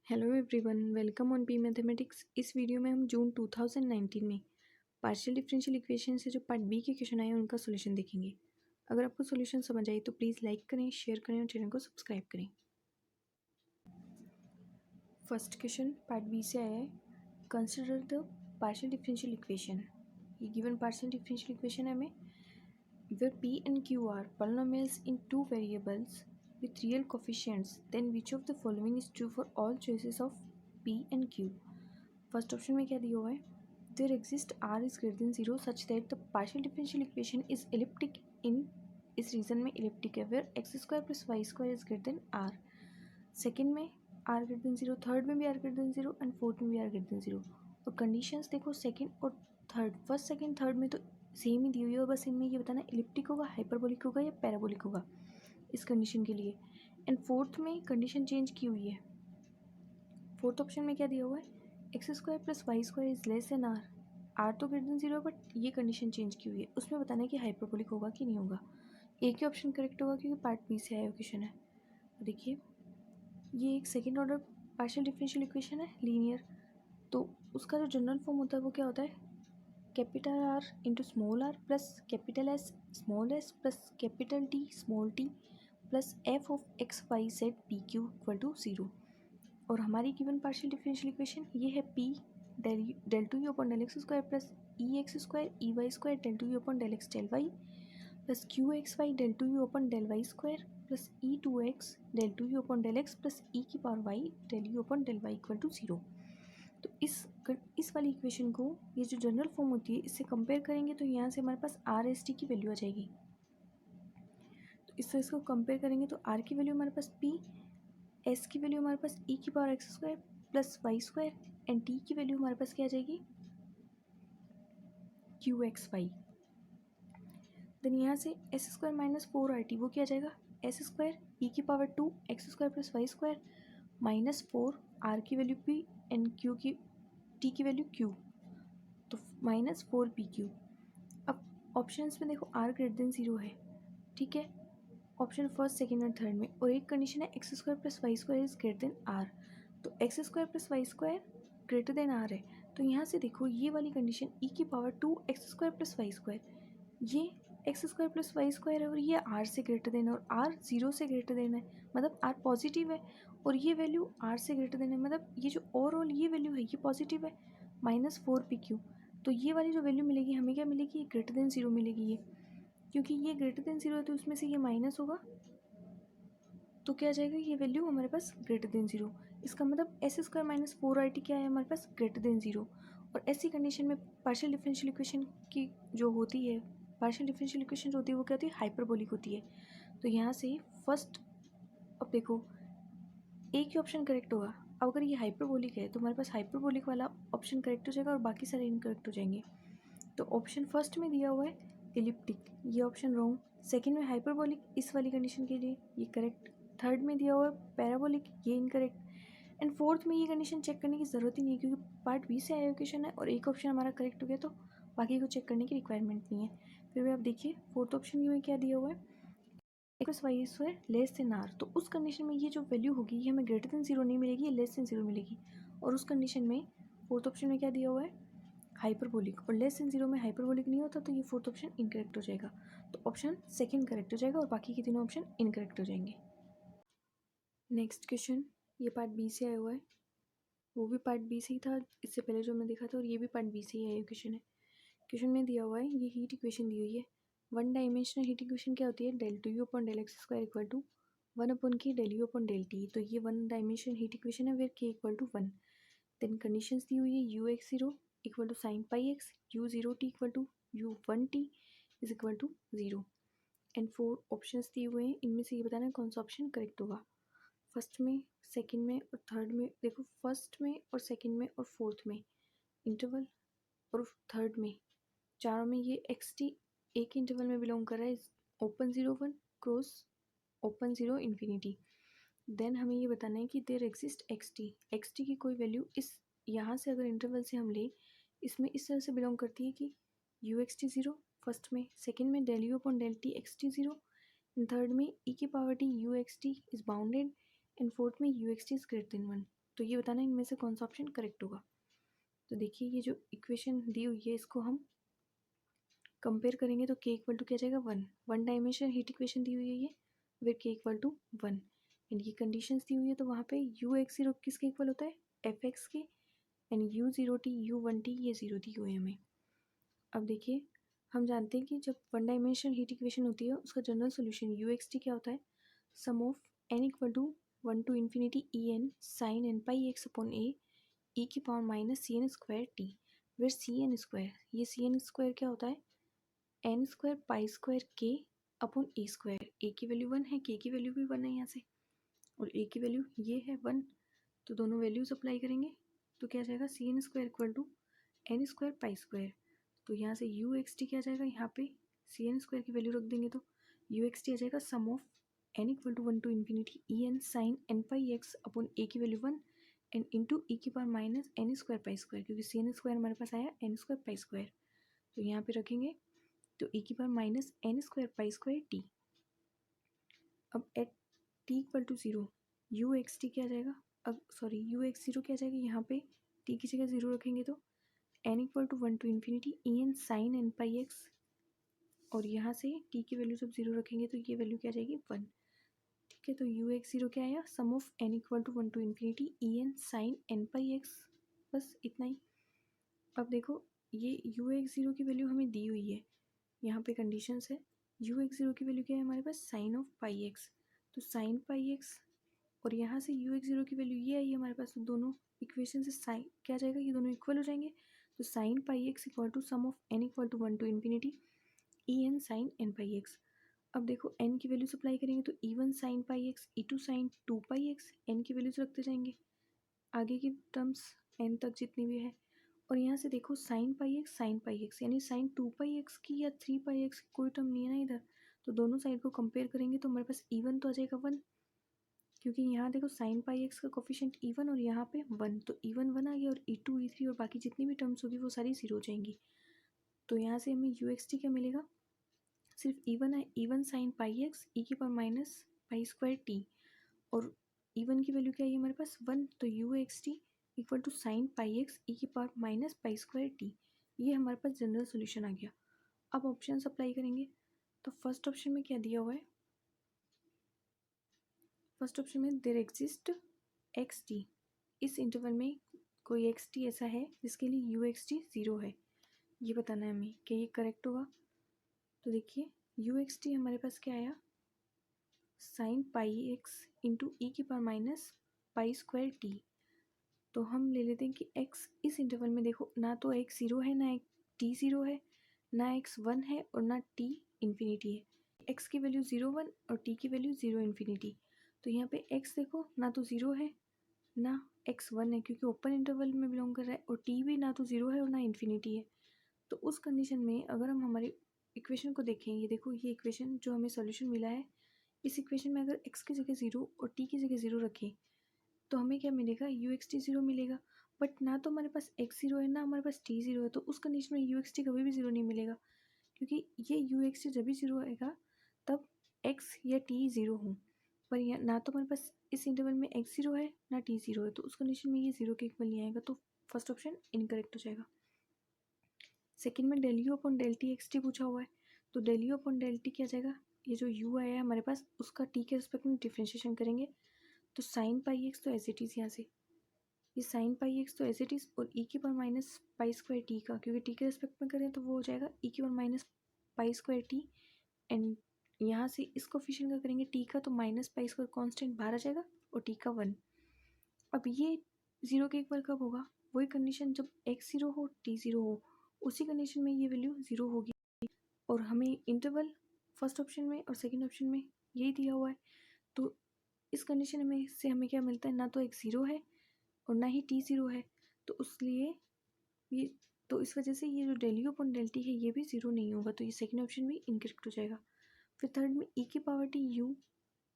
Hello everyone, welcome on P mathematics. इस video में हम जून 2019 में पार्शियल डिफरेंशियल इक्वेशन से जो पार्ट बी के क्वेश्चन आए हैं उनका सॉल्यूशन देखेंगे। अगर आपको सॉल्यूशन समझ आई तो प्लीज़ लाइक करें, शेयर करें और चैनल को सब्सक्राइब करें। फर्स्ट क्वेश्चन पार्ट बी से आया है, consider the partial differential equation. ये गिवन पार्शियल डिफरेंशियल इक्वेशन है हमें where p and q are polynomials in two variables with real coefficients, then which of the following is true for all choices of p and q? First option में क्या दिया हुआ है, there exist r is greater than 0 such that the partial differential equation is elliptic in, इस region में elliptic है where x square plus y square is greater than r। Second में r greater than 0, third में भी r greater than 0 and fourth में भी r greater than 0। और conditions देखो सेकेंड और थर्ड, फर्स्ट सेकेंड थर्ड में तो सेम ही दी हुई है और बस इनमें ये बताना एलिप्टिक होगा, हाइपरबोलिक होगा या पैराबोलिक होगा इस कंडीशन के लिए। एंड फोर्थ में कंडीशन चेंज की हुई है। फोर्थ ऑप्शन में क्या दिया हुआ है, x square plus y square is less than r, r तो ग्रेटर देन 0 बट ये कंडीशन चेंज की हुई है, उसमें बताना है कि हाइपरबोलिक होगा कि नहीं होगा। एक ही ऑप्शन करेक्ट होगा क्योंकि पार्ट बी से आया क्वेश्चन है। देखिए ये एक second order partial differential equation है लीनियर, तो उसका जो जनरल फॉर्म होता है वो क्या होता है, capital r into small r plus capital s small s plus capital t small t plus f of x y z p q equal to 0। और हमारी गिवन पार्शियल डिफरेंशियल इक्वेशन ये है p del two u upon del x square plus e x square e y square del two u upon del x del y plus q x y del two u upon del Y square plus e two x del two u upon del x plus e की power y del u upon del y equal to 0। तो इस वाली equation को, ये जो general form होती है, इससे कंपेयर करेंगे तो यहाँ से हमारे पास आर एस टी की वैल्यू आ जाएगी। तो इससे इसको कंपेयर करेंगे तो आर की वैल्यू हमारे पास पी, एस की वैल्यू हमारे पास ई की power x square plus y square and t की वैल्यू हमारे पास क्या आ जाएगी, क्यू एक्स वाई। देन यहाँ से एस स्क्वायर माइनस 4 RT वो क्या आ जाएगा, एस स्क्वायर ई की power 2 x square plus y square minus 4 r की वैल्यू पी एंड क्यू की टी की वैल्यू क्यू, तो माइनस 4 PQ। अब ऑप्शंस में देखो आर ग्रेटर देन 0 है, ठीक है, ऑप्शन फर्स्ट सेकेंड और थर्ड में, और एक कंडीशन है x square plus y square is greater than r, तो x square plus y square greater than r है। तो यहाँ से देखो ये वाली कंडीशन ई की power 2 x square plus y square, ये x square plus y square है और ये आर से ग्रेटर देन है और आर 0 से ग्रेटर देन है, मतलब आर पॉजिटिव है और ये वैल्यू आर से ग्रेटर देन है, मतलब ये जो ओवरऑल ये वैल्यू है ये पॉजिटिव है, माइनस 4 PQ। तो ये वाली जो वैल्यू मिलेगी हमें क्या मिलेगी, ग्रेटर देन 0 मिलेगी ये, क्योंकि ये ग्रेटर देन 0 है तो उसमें से ये माइनस होगा तो क्या आ जाएगा, ये वैल्यू हमारे पास ग्रेटर देन 0। इसका मतलब एस स्क्वायर माइनस 4 RT क्या है हमारे पास, ग्रेटर देन 0। और ऐसी कंडीशन में पार्शियल डिफरेंशियल इक्वेशन की जो होती है, पार्शियल डिफरेंशियल इक्वेशन जो होती है वो क्या होती है, हाइपरबोलिक होती है। तो यहाँ से फर्स्ट, अब देखो एक ही ऑप्शन करेक्ट होगा, अब अगर ये हाइपरबोलिक है तो हमारे पास हाइपरबोलिक वाला ऑप्शन करेक्ट हो जाएगा और बाकी सारे इनकरेक्ट हो जाएंगे। तो ऑप्शन फर्स्ट में दिया हुआ है एलिप्टिक, ये ऑप्शन रॉन्ग। सेकंड में हाइपरबोलिक इस वाली कंडीशन के लिए ये करेक्ट। थर्ड में दिया हुआ है पैराबोलिक, ये इनकरेक्ट। एंड फोर्थ में ये कंडीशन चेक करने की ज़रूरत ही नहीं है क्योंकि पार्ट बी से आया क्वेश्चन है और एक ऑप्शन हमारा करेक्ट हो गया तो बाकी को चेक करने की रिक्वायरमेंट नहीं है। फिर भी आप देखिए फोर्थ ऑप्शन में क्या दिया हुआ है, x y square less than r, तो उस कंडीशन में ये जो वैल्यू होगी ये हमें ग्रेटर देन 0 नहीं मिलेगी, ये लेस देन 0 मिलेगी। और उस कंडीशन में फोर्थ ऑप्शन में क्या दिया हुआ है, हाइपरबोलिक, और लेस देन 0 में हाइपरबोलिक नहीं होता तो ये फोर्थ ऑप्शन इनकरेक्ट हो जाएगा। तो ऑप्शन सेकंड करेक्ट हो जाएगा और बाकी के तीनों ऑप्शन इनकरेक्ट हो जाएंगे। नेक्स्ट क्वेश्चन, ये पार्ट बी से आया हुआ है, वो भी पार्ट बी से ही था इससे पहले जो मैं देखा था, और ये भी पार्ट बी से ही आया क्वेश्चन है। क्वेश्चन में दिया हुआ है, ये हीट इक्वेशन दी हुई है। वन डायमेंशनल हीट इक्वेशन क्या होती है, del two u upon del x square equal to 1 upon k del u upon del t, तो ये वन डायमेंशनल हीट इक्वेशन है where k equal to 1। Then conditions दी हुई है u x 0 equal to sine pi x, u 0 t equal to u 1 t is equal to 0। And 4 options दिए हुए हैं, इनमें से ये बताना है कौन सा ऑप्शन करेक्ट होगा। फर्स्ट में, सेकंड में और थर्ड में, देखो फर्स्ट में और सेकंड में और फोर्थ में इंटरवल, और थर्ड में, चारों में ये एक्स टी एक इंटरवल में बिलोंग कर रहा है, open 0 1 cross open 0 infinity. Then हमें ये बताना है कि देयर एग्जिस्ट एक्स टी की कोई वैल्यू इस, यहाँ से अगर इंटरवल से हम ले, इसमें इस तरह से बिलोंग करती है कि यू एक्स टी 0 फर्स्ट में, सेकेंड में del u upon del t x t 0, third में ई की power t u x t is bounded, and fourth में u x t is greater than 1। तो ये बताना इनमें से कौन सा ऑप्शन करेक्ट होगा। तो देखिए ये जो इक्वेशन दी हुई है इसको हम कंपेयर करेंगे तो k इक्वल टू क्या जाएगा 1, 1 डायमेंशन हीट इक्वेशन दी हुई है ये, फिर k इक्वल टू 1 एंड ये कंडीशंस दी हुई है तो वहाँ पे u(x0) किसके इक्वल होता है f(x) के एंड u0t u1t ये 0 दी हुई है हमें। अब देखिए हम जानते हैं कि जब 1 डायमेंशनल हीट इक्वेशन होती है उसका जनरल सोल्यूशन uxt क्या होता है, sum of n equal to 1 to infinity en sin n pi x upon a e की power minus c n square t, where c n square, ये c n square क्या होता है n square pi square के upon a square, a की value 1 है, के की वैल्यू भी 1 है यहाँ से, और ए की वैल्यू ये है 1, तो दोनों वैल्यूज अप्लाई करेंगे तो क्या जाएगा c n square equal to n square pi square, तो यहाँ से यू एक्स टी क्या जाएगा, यहाँ पे सी एन स्क्वायर की वैल्यू रख देंगे तो यू एक्स टी आ जाएगा sum of n equal to 1 to infinity e n sine n pi x upon a की वैल्यू 1 एंड इंटू ई की power minus n square pi square, क्योंकि c n square हमारे पास आया N square pi square, तो यहाँ पे रखेंगे तो e की power minus n square pi square t. अब at t equal to 0 u x t क्या आ जाएगा, अब सॉरी यू एक्स जीरो क्या आ जाएगा, यहाँ पे t की जगह 0 रखेंगे तो n equal to 1 to infinity e n sine n pi x, और यहाँ से t की वैल्यू जब 0 रखेंगे तो ये वैल्यू क्या आ जाएगी 1। ठीक है, तो यू एक्स जीरो क्या आया sum of n equal to 1 to infinity e n sine n pi x, बस इतना ही। अब देखो ये यू एक्स जीरो की वैल्यू हमें दी हुई है, यहाँ पे कंडीशंस है यू एक्स जीरो की वैल्यू क्या है हमारे पास साइन ऑफ पाई एक्स, तो साइन पाई एक्स और यहाँ से यू एक्स जीरो की वैल्यू ये आई है हमारे पास, तो दोनों इक्वेशन से साइन क्या आ जाएगा, ये दोनों इक्वल हो जाएंगे, तो sine pi x equal to sum of n equal to 1 to infinity e n sine n pi x. अब देखो एन की वैल्यू अप्लाई करेंगे तो e one sine pi x e two sine 2 pi x, n की values रखते जाएंगे आगे की टर्म्स एन तक जितनी भी है, और यहाँ से देखो साइन पाई एक्स यानी साइन 2 पाई एक्स की या 3 पाई एक्स की कोई टर्म नहीं है ना इधर, तो दोनों साइड को कंपेयर करेंगे तो हमारे पास इवन तो आ जाएगा 1, क्योंकि यहाँ देखो साइन पाई एक्स का कोफिशिएंट इवन और यहाँ पे 1, तो इवन 1 आ गया और ई2 ई3 और बाकी जितनी भी टर्म्स होगी वो सारी 0 हो जाएंगी, तो यहाँ से हमें यू एक्स टी क्या मिलेगा, सिर्फ इवन है, even sine pi x e की power minus pi square t, और इवन की वैल्यू क्या है हमारे पास 1, तो u x t equal to sine pi x e की power minus pi square t, ये हमारे पास जनरल सोल्यूशन आ गया। अब ऑप्शन अप्लाई करेंगे तो फर्स्ट ऑप्शन में क्या दिया हुआ है, फर्स्ट ऑप्शन में देयर एग्जिस्ट एक्स टी, इस इंटरवल में कोई एक्स टी ऐसा है जिसके लिए यू एक्स टी 0 है, ये बताना है हमें कि ये करेक्ट होगा। तो देखिए यू एक्स टी हमारे पास क्या आया sign pi x into e की power minus pi square T, तो हम ले लेते हैं कि x इस इंटरवल में देखो ना तो x 0 है ना t 0 है ना x 1 है और ना t इन्फिनिटी है, x की वैल्यू 0 1 और t की वैल्यू 0 इन्फिनिटी, तो यहाँ पे x देखो ना तो 0 है ना x 1 है क्योंकि ओपन इंटरवल में बिलोंग कर रहा है, और t भी ना तो 0 है और ना इन्फिनिटी है, तो उस कंडीशन में अगर हम हमारी इक्वेशन को देखें, ये देखो ये इक्वेशन जो हमें सोल्यूशन मिला है, इस इक्वेशन में अगर x की जगह 0 और t की जगह 0 रखें तो हमें क्या मिलेगा यू एक्स टी 0 मिलेगा, बट ना तो हमारे पास x 0 है ना हमारे पास t 0 है, तो उस कंडीशन में यू एक्स टी कभी भी 0 नहीं मिलेगा, क्योंकि ये यू एक्स टी जब भी 0 आएगा तब x या t 0 हो, पर यहाँ ना तो हमारे पास इस इंटरवल में x 0 है ना t 0 है, तो उस कंडीशन में ये 0 के इक्वल नहीं आएगा, तो फर्स्ट ऑप्शन इनकरेक्ट हो जाएगा। सेकेंड में del u upon del t x t पूछा हुआ है, तो del u upon del t क्या जाएगा, ये जो u आया है हमारे पास उसका t के रिस्पेक्ट में डिफ्रेंशिएशन करेंगे, तो साइन पाई एक्स तो एज इट इज़ यहाँ से ये साइन पाई एक्स तो एज इट इज़, और ई की power minus pi square T का क्योंकि टी के रिस्पेक्ट में करें तो वो हो जाएगा ई की power minus pi square T, and यहाँ से इस कोफिशिएंट का करेंगे टी का तो माइनस पाई स्क्वायर कॉन्स्टेंट बाहर आ जाएगा और टी का 1। अब ये 0 के इक्वल कब होगा, वही कंडीशन जब x 0 हो t 0 हो, उसी कंडीशन में ये वैल्यू 0 होगी, और हमें इंटरवल फर्स्ट ऑप्शन में और सेकेंड ऑप्शन में यही दिया हुआ है, तो इस कंडीशन में से हमें क्या मिलता है ना तो x 0 है और ना ही t 0 है, तो उसलिए ये तो इस वजह से ये जो del u upon del t है ये भी 0 नहीं होगा, तो ये सेकेंड ऑप्शन भी इनकरेक्ट हो जाएगा। फिर थर्ड में e की power t u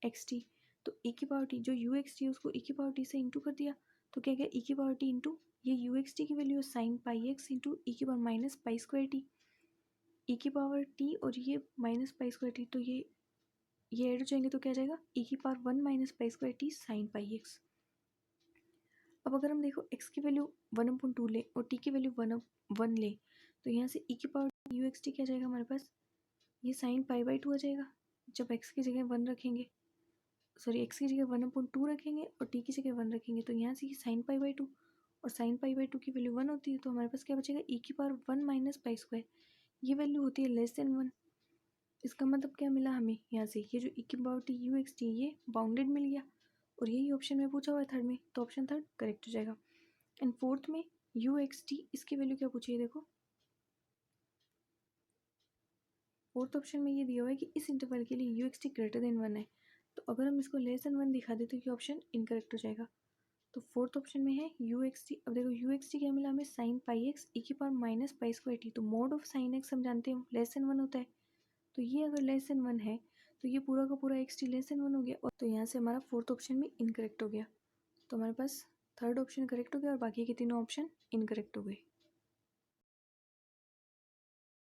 x t, तो e की पावर टी जो यू एक्स टी उसको e की पावर टी से इंटू कर दिया, तो क्या गया e की पावर टी इंटू ये यू एक्स टी की वैल्यू है sine pi x into e की power minus pi square t, e की पावर टी और ये माइनस पाई स्क्वायर टी, तो ये ऐड हो जाएंगे तो क्या जाएगा ई की power 1 minus pi square T sign pi x. अब अगर हम देखो x की वैल्यू 1/2 ले और t की वैल्यू 1 ले, तो यहाँ से e की पावर यू एक्स टी क्या जाएगा हमारे पास, ये साइन पाई/2 आ जाएगा जब x की जगह 1 रखेंगे, सॉरी x की जगह 1/2 रखेंगे और t की जगह 1 रखेंगे, तो यहाँ से ये साइन पाई/2 और साइन पाई/2 की वैल्यू 1 होती है, तो हमारे पास क्या बचेगा e की पावर 1 माइनस पाई स्क्वायर, ये वैल्यू होती है लेस देन 1। इसका मतलब क्या मिला हमें यहाँ से, ये जो e की power t u x T ये बाउंडेड मिल गया और यही ऑप्शन में पूछा हुआ है थर्ड में, तो ऑप्शन थर्ड करेक्ट हो जाएगा। एंड फोर्थ में यू एक्स टी, इसकी वैल्यू क्या पूछी है देखो, फोर्थ ऑप्शन में ये दिया हुआ है कि इस इंटरवल के लिए you x T greater than 1 है, तो अगर हम इसको लेस देन 1 दिखा दें तो ये ऑप्शन इनकरेक्ट हो जाएगा। तो फोर्थ ऑप्शन में है यू एक्स टी। अब देखो यू एक्स टी क्या मिला हमें, साइन पाई एक्स ई की power minus pi square T, तो मोड ऑफ साइन एक्स हम जानते हैं लेस देन 1 होता है, तो ये अगर लेस देन 1 है तो ये पूरा का पूरा एक्स टी लेस देन 1 हो गया, और तो यहाँ से हमारा फोर्थ ऑप्शन भी इनकरेक्ट हो गया। तो हमारे पास थर्ड ऑप्शन करेक्ट हो गया और बाकी के तीनों ऑप्शन इनकरेक्ट हो गए।